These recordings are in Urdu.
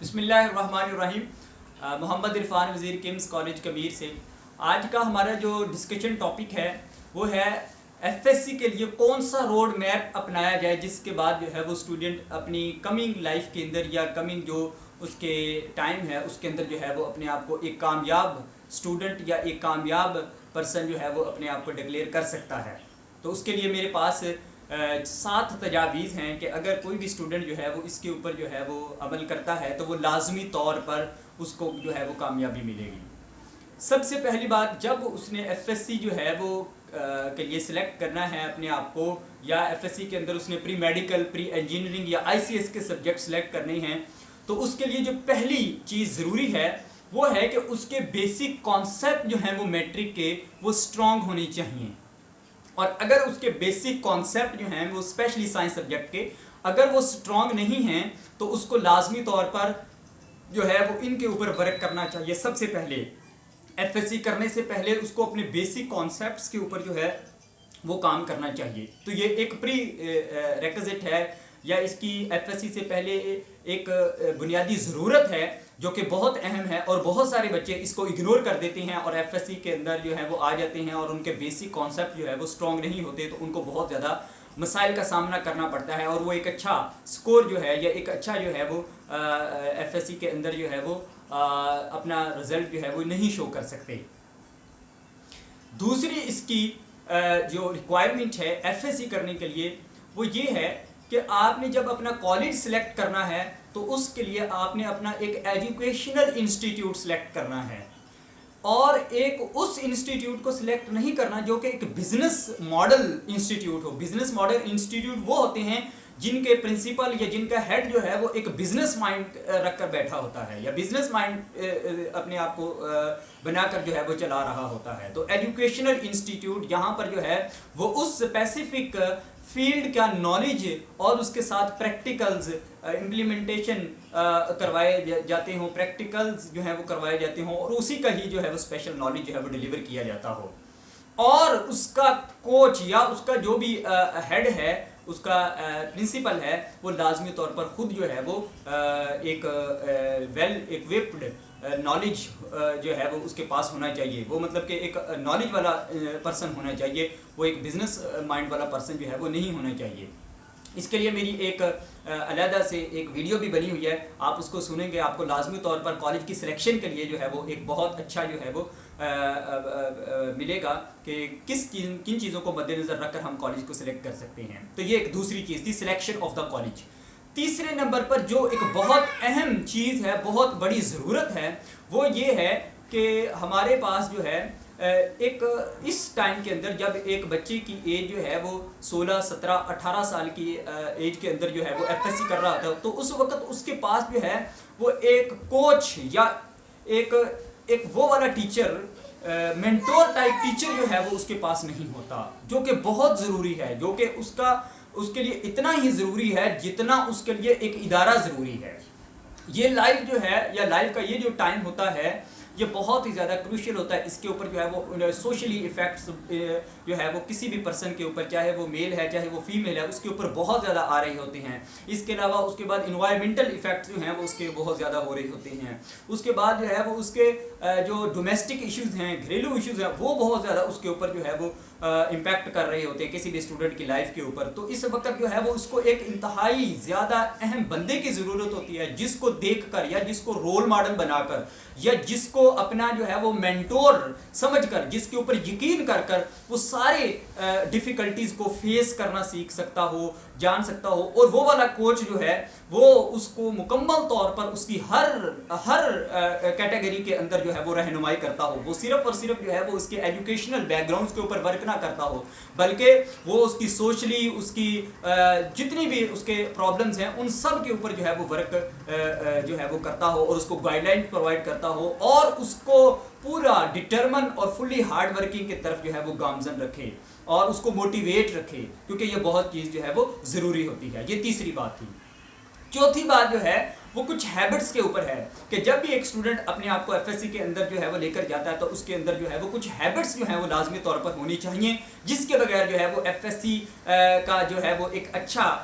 بسم اللہ الرحمن الرحیم۔ محمد عرفان وزیر کمز کالج کبیر سے آج کا ہمارا جو ڈسکشن ٹاپک ہے وہ ہے ایف ایس سی کے لیے کون سا روڈ میپ اپنایا جائے جس کے بعد جو ہے وہ اسٹوڈنٹ اپنی کمنگ لائف کے اندر یا کمنگ جو اس کے ٹائم ہے اس کے اندر جو ہے وہ اپنے آپ کو ایک کامیاب اسٹوڈنٹ یا ایک کامیاب پرسن جو ہے وہ اپنے آپ کو ڈکلیئر کر سکتا ہے۔ تو اس کے لیے میرے پاس 7 تجاویز ہیں کہ اگر کوئی بھی اسٹوڈنٹ جو ہے وہ اس کے اوپر جو ہے وہ عمل کرتا ہے تو وہ لازمی طور پر اس کو جو ہے وہ کامیابی ملے گی۔ سب سے پہلی بات، جب اس نے ایف ایس سی جو ہے وہ کے لیے سلیکٹ کرنا ہے اپنے آپ کو، یا ایف ایس سی کے اندر اس نے پری میڈیکل، پری انجینئرنگ یا آئی سی ایس کے سبجیکٹ سلیکٹ کرنے ہیں، تو اس کے لیے جو پہلی چیز ضروری ہے وہ ہے کہ اس کے بیسک کانسیپٹ جو ہیں وہ میٹرک کے وہ اسٹرانگ ہونی چاہیے۔ اور اگر اس کے بیسک کانسیپٹ جو ہیں وہ اسپیشلی سائنس سبجیکٹ کے اگر وہ اسٹرانگ نہیں ہیں تو اس کو لازمی طور پر جو ہے وہ ان کے اوپر ورک کرنا چاہیے۔ سب سے پہلے ایف ایس سی کرنے سے پہلے اس کو اپنے بیسک کانسیپٹس کے اوپر جو ہے وہ کام کرنا چاہیے۔ تو یہ ایک پری ریکوزٹ ہے یا اس کی ایف ایس سی سے پہلے ایک بنیادی ضرورت ہے جو کہ بہت اہم ہے، اور بہت سارے بچے اس کو اگنور کر دیتے ہیں اور ایف ایس سی کے اندر جو ہے وہ آ جاتے ہیں اور ان کے بیسک کانسیپٹ جو ہے وہ اسٹرانگ نہیں ہوتے، تو ان کو بہت زیادہ مسائل کا سامنا کرنا پڑتا ہے اور وہ ایک اچھا سکور جو ہے یا ایک اچھا جو ہے وہ ایف ایس سی کے اندر جو ہے وہ اپنا رزلٹ جو ہے وہ نہیں شو کر سکتے۔ دوسری اس کی جو ریکوائرمنٹ ہے ایف ایس سی کرنے کے لیے وہ یہ ہے کہ آپ نے جب اپنا کالج سلیکٹ کرنا ہے تو اس کے لیے آپ نے اپنا ایک ایجوکیشنل انسٹیٹیوٹ سلیکٹ کرنا ہے، اور ایک اس انسٹیٹیوٹ کو سلیکٹ نہیں کرنا جو کہ ایک بزنس ماڈل انسٹیٹیوٹ ہو۔ بزنس ماڈل انسٹیٹیوٹ وہ ہوتے ہیں جن کے پرنسپل یا جن کا ہیڈ جو ہے وہ ایک بزنس مائنڈ رکھ کر بیٹھا ہوتا ہے یا بزنس مائنڈ اپنے آپ کو بنا کر جو ہے وہ چلا رہا ہوتا ہے۔ تو ایجوکیشنل انسٹیٹیوٹ یہاں پر جو ہے وہ اس اسپیسیفک فیلڈ کا نالج اور اس کے ساتھ پریکٹیکلز امپلیمنٹیشن کروائے جاتے ہوں، پریکٹیکلز جو ہیں وہ کروائے جاتے ہوں، اور اسی کا ہی جو ہے وہ اسپیشل نالج جو ہے وہ ڈیلیور کیا جاتا ہو، اور اس کا کوچ یا اس کا جو بھی ہیڈ ہے، اس کا پرنسپل ہے، وہ لازمی طور پر خود جو ہے وہ ایک ویل ایکوپڈ نالج جو ہے وہ اس کے پاس ہونا چاہیے۔ وہ مطلب کہ ایک نالج والا پرسن ہونا چاہیے، وہ ایک بزنس مائنڈ والا پرسن جو ہے وہ نہیں ہونا چاہیے۔ اس کے لیے میری ایک علیحدہ سے ایک ویڈیو بھی بنی ہوئی ہے، آپ اس کو سنیں گے، آپ کو لازمی طور پر کالج کی سلیکشن کے لیے جو ہے وہ ایک بہت اچھا جو ہے وہ ملے گا کہ کن چیزوں کو مد نظر رکھ کر ہم کالج کو سلیکٹ کر سکتے ہیں۔ تو یہ ایک دوسری چیز تھی، سلیکشن آف دا کالج۔ تیسرے نمبر پر جو ایک بہت اہم چیز ہے، بہت بڑی ضرورت ہے، وہ یہ ہے کہ ہمارے پاس جو ہے ایک اس ٹائم کے اندر جب ایک بچے کی ایج جو ہے وہ 16 17 18 سال کی ایج کے اندر جو ہے وہ ایف ایس سی کر رہا تھا، تو اس وقت اس کے پاس جو ہے وہ ایک کوچ یا ایک وہ والا ٹیچر، مینٹور ٹائپ ٹیچر جو ہے وہ اس کے پاس نہیں ہوتا، جو کہ بہت ضروری ہے، جو کہ اس کے لیے اتنا ہی ضروری ہے جتنا اس کے لیے ایک ادارہ ضروری ہے۔ یہ لائف جو ہے یا لائف کا یہ جو ٹائم ہوتا ہے یہ بہت ہی زیادہ کروشل ہوتا ہے۔ اس کے اوپر جو ہے وہ سوشلی ایفیکٹس جو ہے وہ کسی بھی پرسن کے اوپر، چاہے وہ میل ہے چاہے وہ فیمیل ہے، اس کے اوپر بہت زیادہ آ رہے ہوتے ہیں۔ اس کے علاوہ اس کے بعد انوائرمنٹل ایفیکٹس جو ہیں وہ اس کے بہت زیادہ ہو رہے ہوتے ہیں۔ اس کے بعد جو ہے وہ اس کے جو ڈومیسٹک ایشوز ہیں، گھریلو ایشوز ہیں، وہ بہت زیادہ اس کے اوپر جو ہے وہ امپیکٹ کر رہے ہوتے ہیں کسی بھی اسٹوڈنٹ کی لائف کے اوپر۔ تو اس وقت جو ہے وہ اس کو ایک انتہائی زیادہ اہم بندے کی ضرورت ہوتی ہے جس کو دیکھ کر یا جس کو رول ماڈل بنا کر یا جس کو اپنا جو ہے وہ مینٹور سمجھ کر، جس کے اوپر یقین کر کر وہ سارے ڈیفیکلٹیز کو فیس کرنا سیکھ سکتا ہو، جان سکتا ہو، اور وہ والا کوچ جو ہے وہ اس کو مکمل طور پر اس کی ہر کیٹیگری کے اندر جو ہے وہ رہنمائی کرتا ہو۔ وہ صرف اور صرف جو ہے وہ اس کے ایجوکیشنل بیک گراؤنڈز کے اوپر ورک نہ کرتا ہو، بلکہ وہ اس کی سوشلی، اس کی جتنی بھی اس کے پرابلمز ہیں ان سب کے اوپر جو ہے وہ ورک جو ہے وہ کرتا ہو، اور اس کو گائیڈ لائن پرووائڈ کرتا ہو، اور اس کو پورا ڈٹرمن اور فلی ہارڈ ورکنگ کی طرف جو ہے وہ گامزن رکھے اور اس کو موٹیویٹ رکھے، کیونکہ یہ بہت چیز جو ہے وہ ضروری ہوتی ہے۔ یہ تیسری بات تھی۔ چوتھی بات جو ہے وہ کچھ ہیبٹس کے اوپر ہے کہ جب بھی ایک اسٹوڈنٹ اپنے آپ کو ایف ایس سی کے اندر جو ہے وہ لے کر جاتا ہے تو اس کے اندر جو ہے وہ کچھ ہیبٹس جو ہیں وہ لازمی طور پر ہونی چاہیے، جس کے بغیر جو ہے وہ ایف ایس سی کا جو ہے وہ ایک اچھا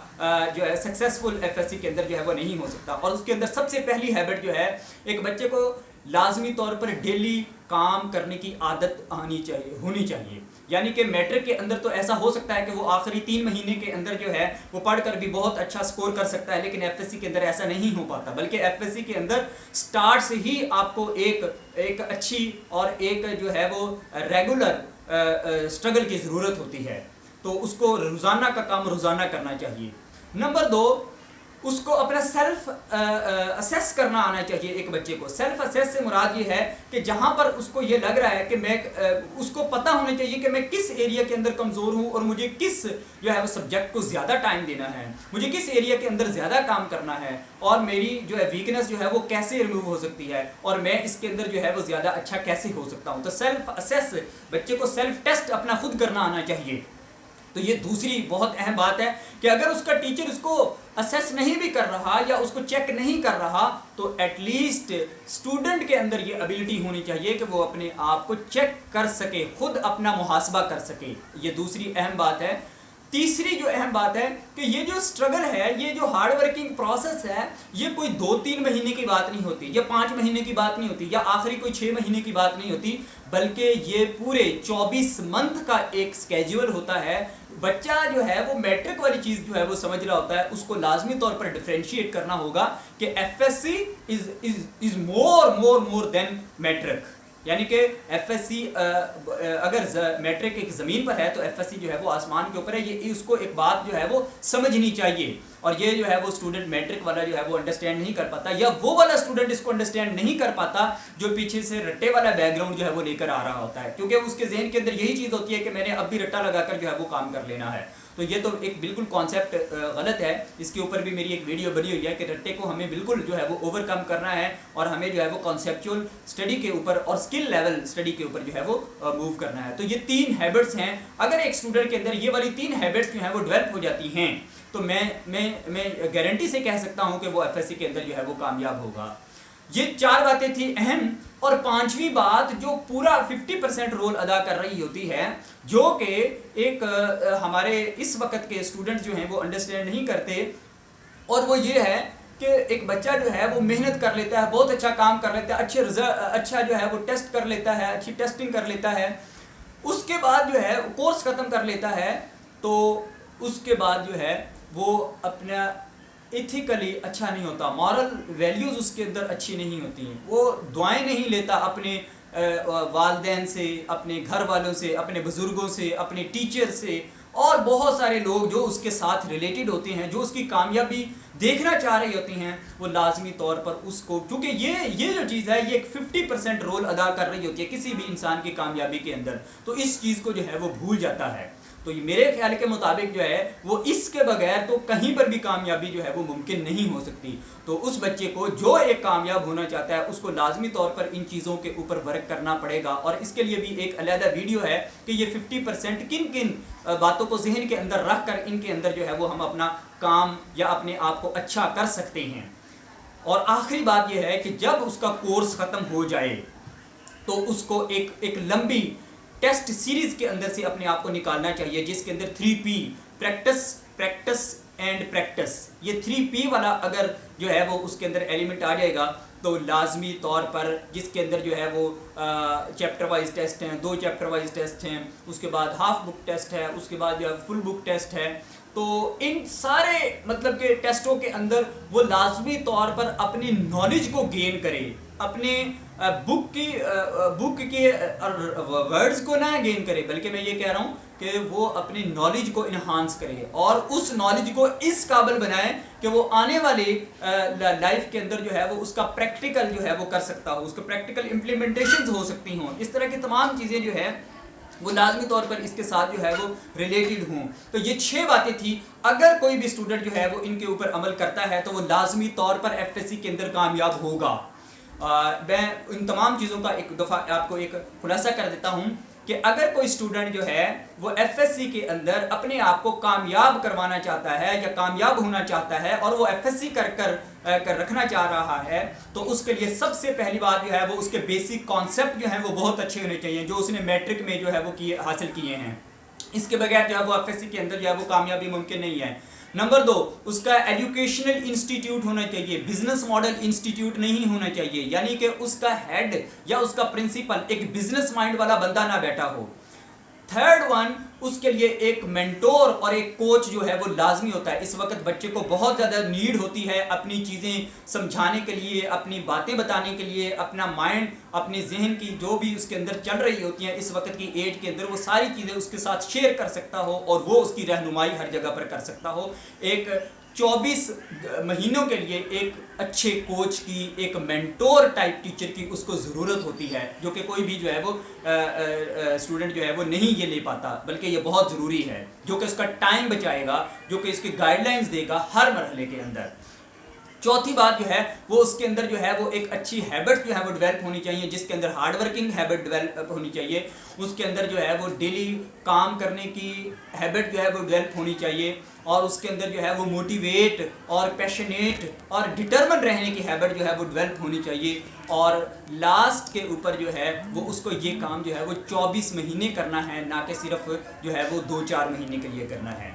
جو ہے سکسیزفل ایف ایس سی کے اندر جو ہے وہ نہیں ہو سکتا۔ اور اس کے اندر سب سے پہلی ہیبٹ جو ہے ایک بچے کو لازمی طور پر ڈیلی کام کرنے کی عادت ہونی چاہیے، یعنی کہ میٹرک کے اندر تو ایسا ہو سکتا ہے کہ وہ آخری 3 مہینے کے اندر جو ہے وہ پڑھ کر بھی بہت اچھا سکور کر سکتا ہے، لیکن ایف ایس سی کے اندر ایسا نہیں ہو پاتا، بلکہ ایف ایس سی کے اندر سٹارٹ سے ہی آپ کو ایک اچھی اور ایک جو ہے وہ ریگولر سٹرگل کی ضرورت ہوتی ہے، تو اس کو روزانہ کا کام روزانہ کرنا چاہیے۔ نمبر 2، اس کو اپنا سیلف اسیس کرنا آنا چاہیے۔ ایک بچے کو سیلف اسیس سے مراد یہ ہے کہ جہاں پر اس کو یہ لگ رہا ہے کہ میں اس کو پتہ ہونا چاہیے کہ میں کس ایریا کے اندر کمزور ہوں اور مجھے کس جو ہے وہ سبجیکٹ کو زیادہ ٹائم دینا ہے، مجھے کس ایریا کے اندر زیادہ کام کرنا ہے، اور میری جو ہے ویکنس جو ہے وہ کیسے ریموو ہو سکتی ہے، اور میں اس کے اندر جو ہے وہ زیادہ اچھا کیسے ہو سکتا ہوں۔ تو سیلف اسیس، بچے کو سیلف ٹیسٹ اپنا خود کرنا آنا چاہیے۔ تو یہ دوسری بہت اہم بات ہے کہ اگر اس کا ٹیچر اس کو اسیس نہیں بھی کر رہا یا اس کو چیک نہیں کر رہا تو ایٹ لیسٹ اسٹوڈنٹ کے اندر یہ ابیلٹی ہونی چاہیے کہ وہ اپنے آپ کو چیک کر سکے، خود اپنا محاسبہ کر سکے۔ یہ دوسری اہم بات ہے۔ تیسری جو اہم بات ہے کہ یہ جو سٹرگل ہے، یہ جو ہارڈ ورکنگ پروسیس ہے، یہ کوئی 2-3 مہینے کی بات نہیں ہوتی، یا 5 مہینے کی بات نہیں ہوتی، یا آخری کوئی 6 مہینے کی بات نہیں ہوتی، بلکہ یہ پورے 24 منتھ کا ایک سکیجول ہوتا ہے۔ بچہ جو ہے وہ میٹرک والی چیز جو ہے وہ سمجھ رہا ہوتا ہے، اس کو لازمی طور پر ڈیفرینشیٹ کرنا ہوگا کہ ایف ایس سی از مور دین میٹرک، یعنی کہ ایف ایس سی اگر میٹرک ایک زمین پر ہے تو ایف ایس سی جو ہے وہ آسمان کے اوپر ہے۔ یہ اس کو ایک بات جو ہے وہ سمجھنی چاہیے، اور یہ جو ہے وہ اسٹوڈنٹ میٹرک والا جو ہے وہ انڈرسٹینڈ نہیں کر پاتا، یا وہ والا اسٹوڈنٹ اس کو انڈرسٹینڈ نہیں کر پاتا جو پیچھے سے رٹے والا بیک گراؤنڈ جو ہے وہ لے کر آ رہا ہوتا ہے، کیونکہ اس کے ذہن کے اندر یہی چیز ہوتی ہے کہ میں نے اب بھی رٹا لگا کر جو ہے وہ کام کر لینا ہے۔ تو یہ تو ایک بالکل کانسیپٹ غلط ہے، اس کے اوپر بھی میری ایک ویڈیو بنی ہوئی ہے کہ رٹے کو ہمیں بالکل جو ہے وہ اوور کم کرنا ہے، اور ہمیں جو ہے وہ کانسیپچول اسٹڈی کے اوپر اور اسکل لیول اسٹڈی کے اوپر جو ہے وہ موو کرنا ہے۔ تو یہ 3 ہیبٹس ہیں، اگر ایک اسٹوڈنٹ کے اندر یہ والی 3 ہیبٹس جو ہیں وہ ڈیولپ ہو جاتی ہیں تو میں گارنٹی سے کہہ سکتا ہوں کہ وہ ایف ایس سی کے اندر جو ہے وہ کامیاب ہوگا۔ یہ 4 باتیں تھیں اہم، اور 5ویں بات جو پورا 50% رول ادا کر رہی ہوتی ہے، جو کہ ایک ہمارے اس وقت کے اسٹوڈنٹ جو ہیں وہ انڈرسٹینڈ نہیں کرتے، اور وہ یہ ہے کہ ایک بچہ جو ہے وہ محنت کر لیتا ہے، بہت اچھا کام کر لیتا ہے، اچھا جو ہے وہ ٹیسٹ کر لیتا ہے، اچھی ٹیسٹنگ کر لیتا ہے، اس کے بعد جو ہے کورس ختم کر لیتا ہے، تو اس کے بعد جو ہے وہ اپنا ایتھیکلی اچھا نہیں ہوتا، مورل ویلیوز اس کے اندر اچھی نہیں ہوتی ہیں، وہ دعائیں نہیں لیتا اپنے والدین سے، اپنے گھر والوں سے، اپنے بزرگوں سے، اپنے ٹیچر سے، اور بہت سارے لوگ جو اس کے ساتھ ریلیٹڈ ہوتے ہیں، جو اس کی کامیابی دیکھنا چاہ رہی ہوتی ہیں، وہ لازمی طور پر اس کو، کیونکہ یہ جو چیز ہے یہ ایک 50% رول ادا کر رہی ہوتی ہے کسی بھی انسان کی کامیابی کے اندر، تو اس چیز کو جو ہے وہ بھول جاتا ہے۔ تو یہ میرے خیال کے مطابق جو ہے وہ اس کے بغیر تو کہیں پر بھی کامیابی جو ہے وہ ممکن نہیں ہو سکتی۔ تو اس بچے کو جو ایک کامیاب ہونا چاہتا ہے اس کو لازمی طور پر ان چیزوں کے اوپر ورک کرنا پڑے گا، اور اس کے لیے بھی ایک علیحدہ ویڈیو ہے کہ یہ 50% کن باتوں کو ذہن کے اندر رکھ کر ان کے اندر جو ہے وہ ہم اپنا کام یا اپنے آپ کو اچھا کر سکتے ہیں۔ اور آخری بات یہ ہے کہ جب اس کا کورس ختم ہو جائے تو اس کو ایک لمبی ٹیسٹ سیریز کے اندر سے اپنے آپ کو نکالنا چاہیے، جس کے اندر 3P پریکٹس اینڈ پریکٹس، یہ 3P والا اگر جو ہے وہ اس کے اندر ایلیمنٹ آ جائے گا تو لازمی طور پر جس کے اندر جو ہے وہ چیپٹر وائز ٹیسٹ ہیں، 2 چیپٹر وائز ٹیسٹ ہیں، اس کے بعد ہاف بک ٹیسٹ ہے، اس کے بعد جو ہے فل بک ٹیسٹ ہے، تو ان سارے مطلب کہ ٹیسٹوں کے اندر وہ لازمی طور پر اپنی نالج کو گین کرے، اپنے بک کے ورڈز کو نہ گین کرے، بلکہ میں یہ کہہ رہا ہوں کہ وہ اپنی نالج کو انہانس کرے، اور اس نالج کو اس قابل بنائے کہ وہ آنے والی لائف کے اندر جو ہے وہ اس کا پریکٹیکل جو ہے وہ کر سکتا ہو، اس کا پریکٹیکل امپلیمنٹیشنز ہو سکتی ہوں، اس طرح کی تمام چیزیں جو ہے وہ لازمی طور پر اس کے ساتھ جو ہے وہ ریلیٹڈ ہوں۔ تو یہ 6 باتیں تھیں، اگر کوئی بھی اسٹوڈنٹ جو ہے وہ ان کے اوپر عمل کرتا ہے تو وہ لازمی طور پر ایف ایس سی کے اندر کامیاب ہوگا۔ میں ان تمام چیزوں کا ایک دفعہ آپ کو ایک خلاصہ کر دیتا ہوں کہ اگر کوئی اسٹوڈنٹ جو ہے وہ ایف ایس سی کے اندر اپنے آپ کو کامیاب کروانا چاہتا ہے یا کامیاب ہونا چاہتا ہے اور وہ ایف ایس سی کر رکھنا چاہ رہا ہے تو اس کے لیے سب سے پہلی بات جو ہے وہ اس کے بیسک کانسیپٹ جو ہیں وہ بہت اچھے ہونے چاہیے جو اس نے میٹرک میں جو ہے وہ حاصل کیے ہیں. اس کے بغیر جو ہے وہ ایف ایس سی کے اندر جو ہے وہ کامیابی ممکن نہیں ہے. نمبر 2، اس کا ایجوکیشنل انسٹیٹیوٹ ہونا چاہیے، بزنس ماڈل انسٹیٹیوٹ نہیں ہونا چاہیے، یعنی کہ اس کا ہیڈ یا اس کا پرنسپل ایک بزنس مائنڈ والا بندہ نہ بیٹھا ہو. تھرڈ ون، اس کے لیے ایک مینٹور اور ایک کوچ جو ہے وہ لازمی ہوتا ہے. اس وقت بچے کو بہت زیادہ نیڈ ہوتی ہے اپنی چیزیں سمجھانے کے لیے، اپنی باتیں بتانے کے لیے، اپنا مائنڈ، اپنے ذہن کی جو بھی اس کے اندر چل رہی ہوتی ہیں اس وقت کی ایج کے اندر وہ ساری چیزیں اس کے ساتھ شیئر کر سکتا ہو اور وہ اس کی رہنمائی ہر جگہ پر کر سکتا ہو. ایک 24 مہینوں کے لیے ایک اچھے کوچ کی، ایک مینٹور ٹائپ ٹیچر کی اس کو ضرورت ہوتی ہے، جو کہ کوئی بھی جو ہے وہ اسٹوڈنٹ جو ہے وہ نہیں یہ لے پاتا، بلکہ یہ بہت ضروری ہے جو کہ اس کا ٹائم بچائے گا، جو کہ اس کی گائیڈ لائنز دے گا ہر مرحلے کے اندر. چوتھی بات جو ہے وہ اس کے اندر جو ہے وہ ایک اچھی ہیبٹ جو ہے وہ ڈیولپ ہونی چاہیے، جس کے اندر ہارڈ ورکنگ ہیبٹ ڈیولپ ہونی چاہیے. اس کے اندر جو ہے وہ ڈیلی کام کرنے کی ہیبٹ جو ہے وہ ڈیولپ ہونی چاہیے، اور اس کے اندر جو ہے وہ موٹیویٹ اور پیشنیٹ اور ڈٹرمن رہنے کی ہیبٹ جو ہے وہ ڈیولپ ہونی چاہیے. اور لاسٹ کے اوپر جو ہے وہ اس کو یہ کام جو ہے وہ 24 مہینے کرنا ہے، نہ کہ صرف جو ہے وہ 2-4 مہینے کے لیے کرنا ہے.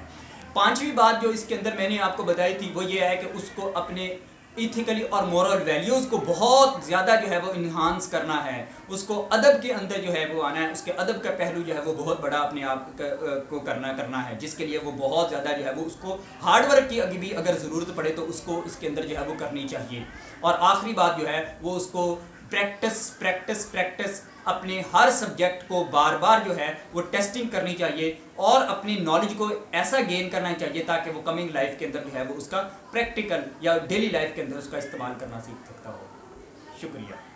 پانچویں بات جو اس کے اندر میں نے آپ کو بتائی تھی وہ یہ ہے کہ اس کو اپنے ایتھیکلی اور مورل ویلیوز کو بہت زیادہ جو ہے وہ انہانس کرنا ہے. اس کو ادب کے اندر جو ہے وہ آنا ہے، اس کے ادب کا پہلو جو ہے وہ بہت بڑا اپنے آپ کو کرنا ہے، جس کے لیے وہ بہت زیادہ جو ہے وہ اس کو ہارڈ ورک کی بھی اگر ضرورت پڑے تو اس کو اس کے اندر جو ہے وہ کرنی چاہیے. اور آخری بات جو ہے وہ اس کو پریکٹس اپنے ہر سبجیکٹ کو بار بار جو ہے وہ ٹیسٹنگ کرنی چاہیے اور اپنی نالج کو ایسا گین کرنا چاہیے تاکہ وہ کمنگ لائف کے اندر جو ہے وہ اس کا پریکٹیکل یا ڈیلی لائف کے اندر اس کا استعمال کرنا سیکھ سکتا ہو. شکریہ.